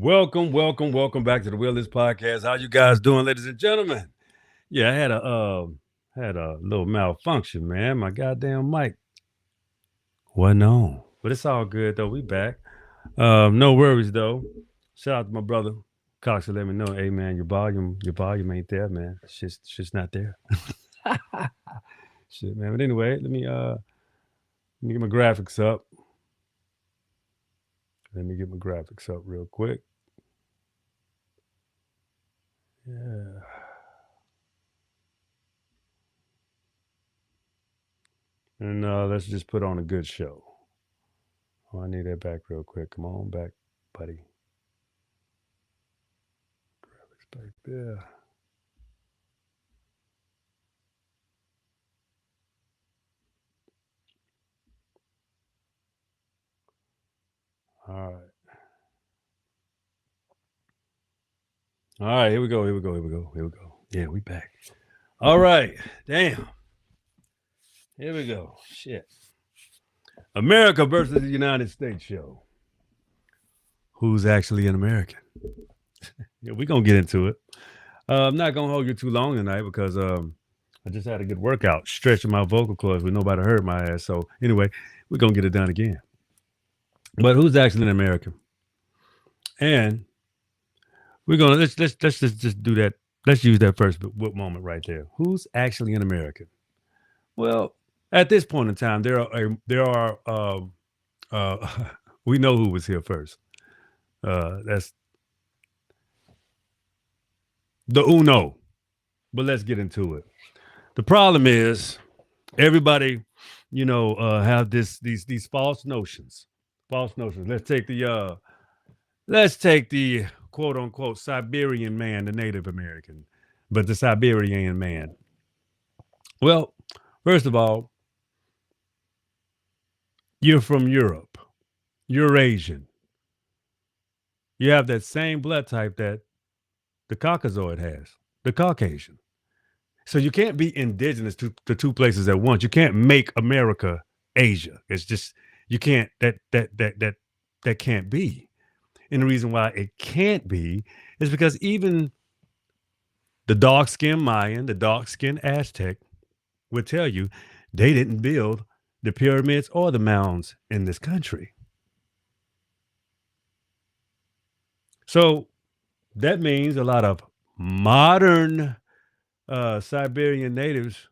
Welcome back to the Willis Podcast. How you guys doing, ladies and gentlemen? Yeah, I had a little malfunction, man. My goddamn mic wasn't on, but it's all good though. We back. No worries though. Shout out to my brother Cox to let me know, hey man, your volume ain't there, man. Shit's not there. Shit, man. But anyway, let me get my graphics up. Let me get my graphics up real quick. Yeah. And let's just put on a good show. Oh, I need that back real quick. Come on back, buddy. Graphics back there. All right. All right, here we go. Yeah, we back. All right. Damn. Here we go. Shit. America versus the United States show. Who's actually an American? Yeah, we're going to get into it. I'm not going to hold you too long tonight because I just had a good workout stretching my vocal cords with nobody heard my ass. So, anyway, we're going to get it done again. But who's actually an American? And we're going to let's just do that. Let's use that first moment right there. Who's actually an American? Well, at this point in time, we know who was here first. That's the Uno. But let's get into it. The problem is everybody, have these false notions. False notions. Let's take the quote unquote Siberian man, the Native American, but the Siberian man. Well, first of all, you're from Europe. You're Asian. You have that same blood type that the Caucasoid has, the Caucasian. So you can't be indigenous to the two places at once. You can't make America Asia. It's just you can't. That can't be. And the reason why it can't be is because even the dark-skinned Mayan, the dark-skinned Aztec would tell you they didn't build the pyramids or the mounds in this country. So that means a lot of modern Siberian natives.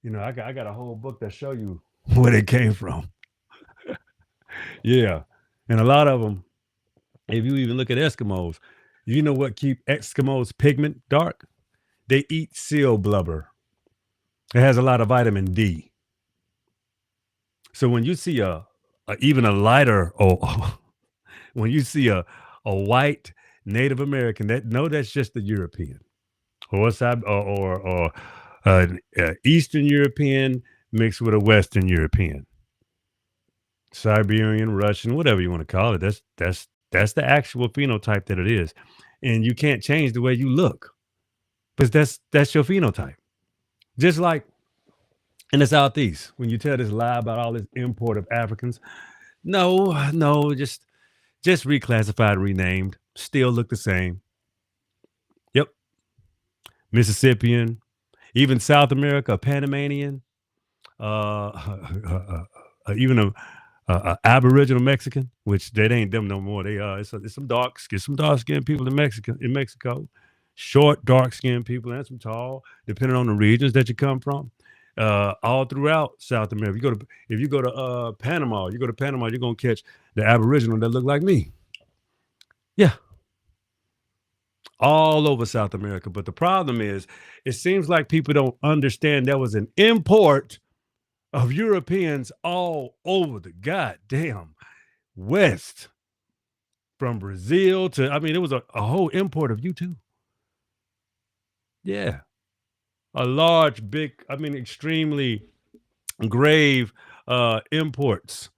I got a whole book that show you where they came from. Yeah, and a lot of them. If you even look at Eskimos, you know what keep Eskimos' pigment dark? They eat seal blubber. It has a lot of vitamin D. So when you see even a lighter or when you see a white Native American, that's just a European or Eastern European mixed with a Western European, Siberian, Russian, whatever you want to call it. That's the actual phenotype that it is, and you can't change the way you look because that's your phenotype. Just like in the Southeast, when you tell this lie about all this import of Africans, no, just reclassified, renamed, still look the same. Yep, Mississippian, even South America, Panamanian, even a Aboriginal Mexican, which that ain't them no more. They it's some dark skinned people in Mexico, short dark skinned people and some tall, depending on the regions that you come from. All throughout South America, if you go to Panama, you're gonna catch the Aboriginal that look like me. Yeah, all over South America. But the problem is, it seems like people don't understand there was an import of Europeans all over the goddamn West, from Brazil to, it was a whole import of you too. Yeah. A large, big, extremely grave imports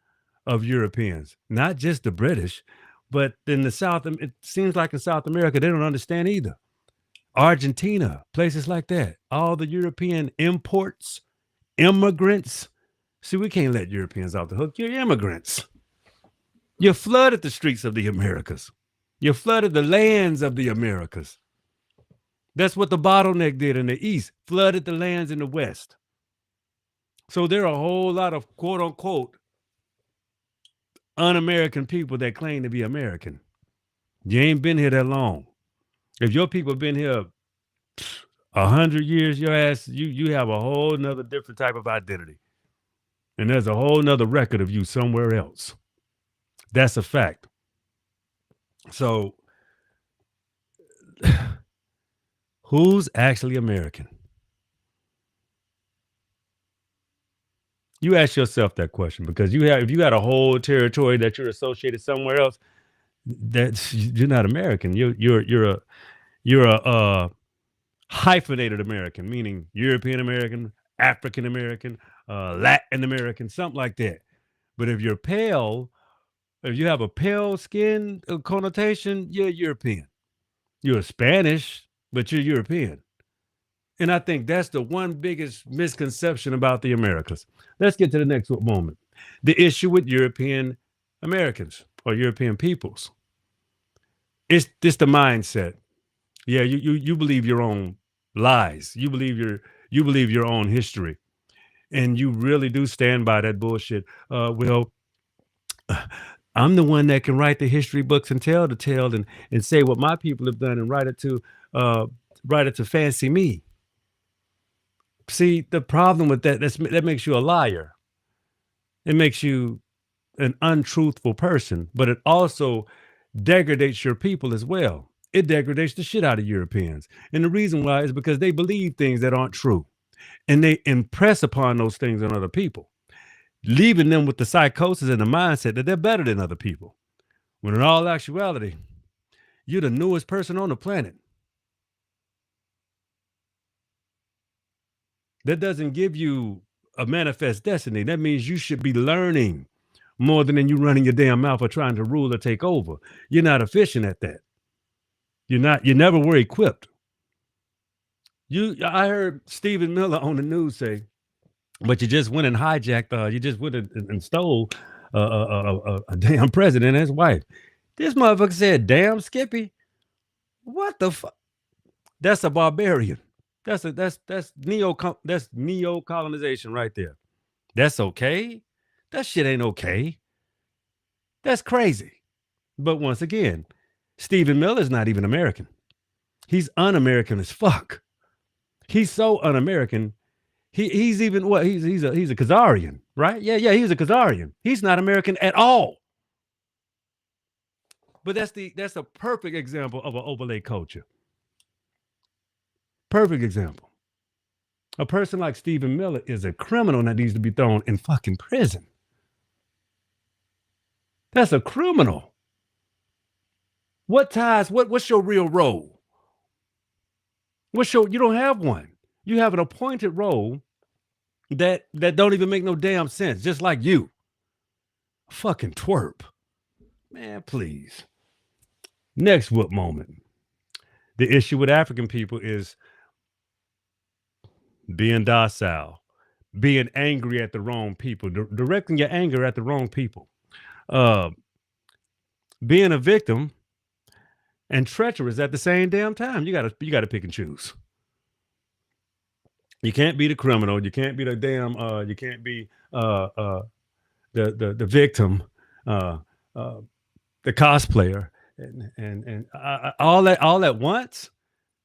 of Europeans, not just the British, but in the South, it seems like in South America, they don't understand either. Argentina, places like that, all the European imports, immigrants. See, we can't let Europeans off the hook. You're immigrants. You flooded the streets of the Americas. You flooded the lands of the Americas. That's what the bottleneck did in the East, flooded the lands in the West. So there are a whole lot of quote unquote un-American people that claim to be American. You ain't been here that long. If your people been here 100 years, your ass, you have a whole nother different type of identity. And there's a whole nother record of you somewhere else. That's a fact. So who's actually American? You ask yourself that question because if you got a whole territory that you're associated somewhere else, you're not American. You're a hyphenated American, meaning European American, African American, Latin American, something like that. But if you're pale, if you have a pale skin connotation, you're European. You're Spanish, but you're European. And I think that's the one biggest misconception about the Americas. Let's get to the next moment. The issue with European Americans or European peoples. It's the mindset. Yeah, you believe your own lies. You believe your own history. And you really do stand by that bullshit. I'm the one that can write the history books and tell the tale and say what my people have done and write it to fancy me. See, the problem with that makes you a liar. It makes you an untruthful person, but it also degrades your people as well. It degrades the shit out of Europeans. And the reason why is because they believe things that aren't true. And they impress upon those things on other people, leaving them with the psychosis and the mindset that they're better than other people. When in all actuality, you're the newest person on the planet. That doesn't give you a manifest destiny. That means you should be learning more than you running your damn mouth or trying to rule or take over. You're not efficient at that. You never were equipped. I heard Stephen Miller on the news say, but you just went and hijacked, you just went and stole a damn president and his wife. This motherfucker said, damn Skippy. What the fuck? That's a barbarian. That's neo-colonization right there. That's okay? That shit ain't okay. That's crazy. But once again, Stephen Miller's not even American. He's un-American as fuck. He's so un-American. He's even what? He's a Khazarian, right? Yeah, he's a Khazarian. He's not American at all. But that's a perfect example of an overlay culture. Perfect example. A person like Stephen Miller is a criminal that needs to be thrown in fucking prison. That's a criminal. What ties? What's your real role? You don't have one. You have an appointed role that don't even make no damn sense, just like you. Fucking twerp. Man, please. Next what moment? The issue with African people is being docile, being angry at the wrong people, directing your anger at the wrong people, being a victim and treacherous at the same damn time. You gotta pick and choose. You can't be the criminal. You can't be the damn. You can't be the victim, the cosplayer, and all at once.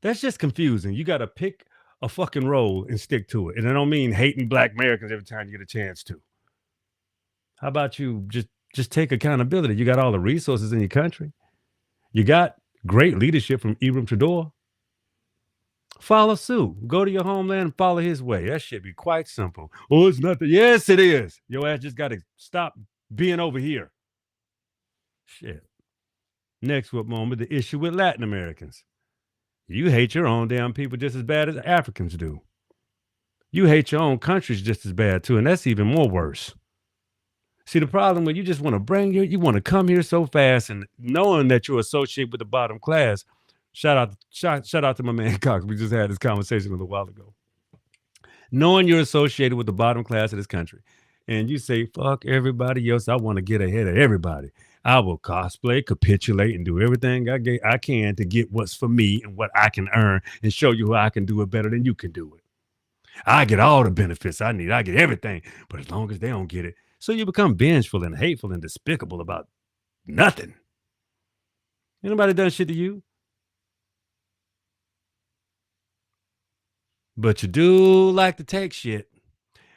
That's just confusing. You got to pick a fucking role and stick to it. And I don't mean hating Black Americans every time you get a chance to. How about you just take accountability? You got all the resources in your country. You got great leadership from Ibram Traore. Follow suit. Go to your homeland and follow his way. That should be quite simple. Oh, it's nothing. Yes, it is. Your ass just got to stop being over here. Shit. Next what moment? The issue with Latin Americans. You hate your own damn people just as bad as Africans do. You hate your own countries just as bad too, and that's even more worse. See, the problem when you just want to you want to come here so fast and knowing that you're associated with the bottom class. Shout out to my man Cox. We just had this conversation a little while ago. Knowing you're associated with the bottom class of this country, and you say, fuck everybody else, I want to get ahead of everybody. I will cosplay, capitulate, and do everything I can to get what's for me and what I can earn and show you how I can do it better than you can do it. I get all the benefits I need. I get everything. But as long as they don't get it, so you become vengeful and hateful and despicable about nothing. Anybody done shit to you? But you do like to take shit,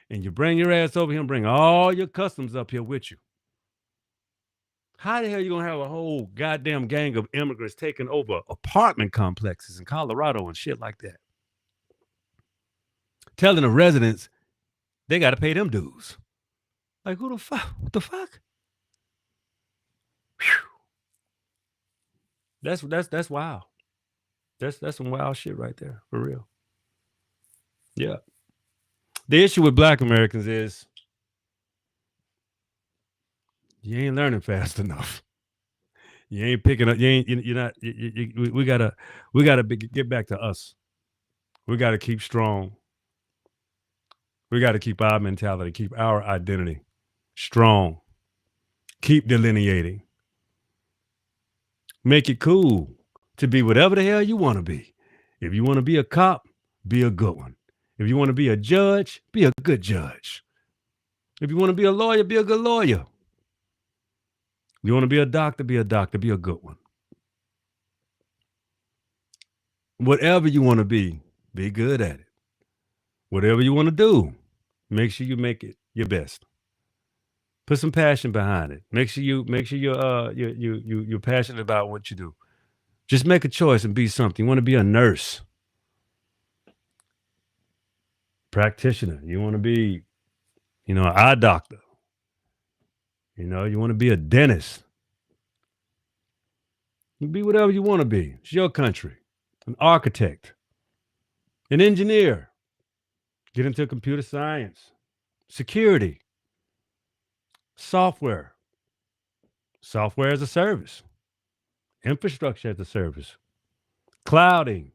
and you bring your ass over here and bring all your customs up here with you. How the hell you gonna have a whole goddamn gang of immigrants taking over apartment complexes in Colorado and shit like that? Telling the residents they got to pay them dues. Like who the fuck? What the fuck? Whew. That's wild. That's some wild shit right there, for real. Yeah. The issue with Black Americans is you ain't learning fast enough. You ain't picking up. You're not. We gotta get back to us. We gotta keep strong. We gotta keep our mentality, keep our identity strong. Keep delineating. Make it cool to be whatever the hell you want to be. If you want to be a cop, be a good one. If you want to be a judge, be a good judge. If you want to be a lawyer, be a good lawyer. If you want to be a doctor, be a good one. Whatever you want to be good at it. Whatever you want to do, make sure you make it your best. Put some passion behind it. Make sure you're passionate about what you do. Just make a choice and be something. You want to be a nurse, practitioner. You want to be, an eye doctor. You want to be a dentist. You be whatever you want to be. It's your country. An architect, an engineer. Get into computer science, security, software as a service, infrastructure as a service, clouding,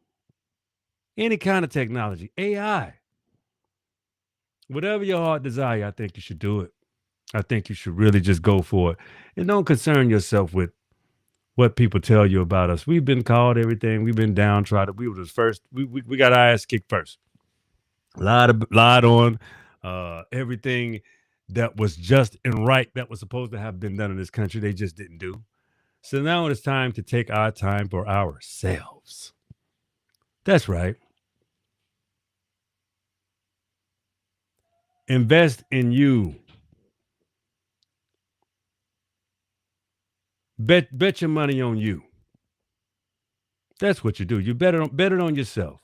any kind of technology, AI. Whatever your heart desire, I think you should do it. I think you should really just go for it. And don't concern yourself with what people tell you about us. We've been called everything. We've been downtrodden. We were the first. We got our ass kicked first. Lied on. Everything that was just and right that was supposed to have been done in this country, they just didn't do. So now it's time to take our time for ourselves. That's right. Invest in you. Bet your money on you. That's what you do. You bet it on yourself,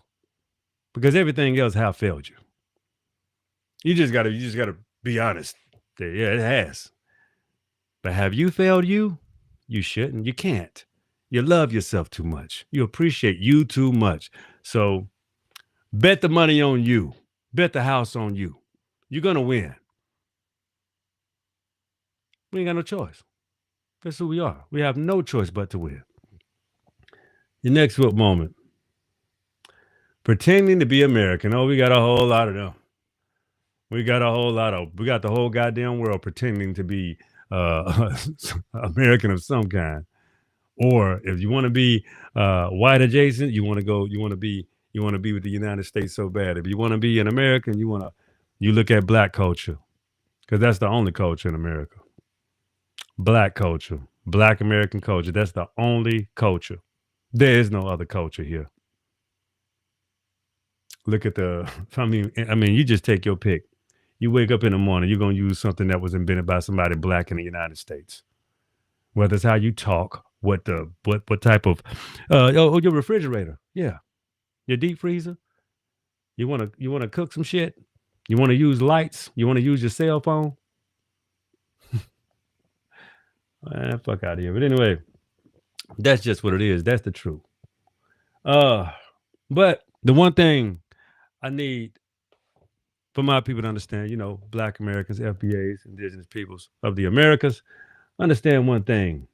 because everything else have failed you. You just gotta be honest. Yeah, it has. But have you failed you? You shouldn't. You can't. You love yourself too much. You appreciate you too much. So bet the money on you. Bet the house on you. You're gonna win. We ain't got no choice. That's who we are. We have no choice but to win. Your next moment. Pretending to be American. Oh, we got a whole lot of them. We got the whole goddamn world pretending to be American of some kind. Or if you want to be white adjacent, you want to be with the United States so bad. If you want to be an American, you look at Black culture, because that's the only culture in America. Black culture, Black American culture. That's the only culture. There is no other culture here. Look at I mean, you just take your pick. You wake up in the morning, you're going to use something that was invented by somebody Black in the United States. Whether it's how you talk, what type of, your refrigerator. Yeah. Your deep freezer. You want to cook some shit. You want to use lights. You want to use your cell phone. Fuck out of here. But anyway, that's just what it is. That's the truth. But the one thing I need for my people to understand, Black Americans, FBAs, indigenous peoples of the Americas, understand one thing.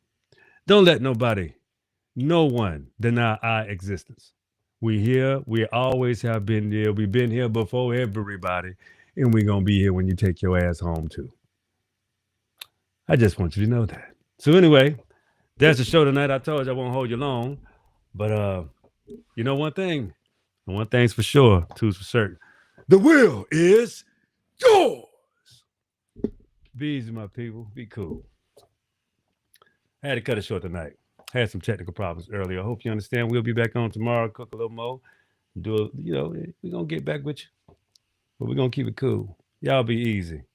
Don't let no one deny our existence. We here. We always have been here. We've been here before everybody. And we're going to be here when you take your ass home too. I just want you to know that. So anyway, that's the show tonight. I told you I won't hold you long, but you know one thing's for sure, two's for certain. The will is yours. Be easy, my people. Be cool. I had to cut it short tonight. Had some technical problems earlier. I hope you understand. We'll be back on tomorrow. Cook a little more. We're gonna get back with you, but we're gonna keep it cool. Y'all be easy.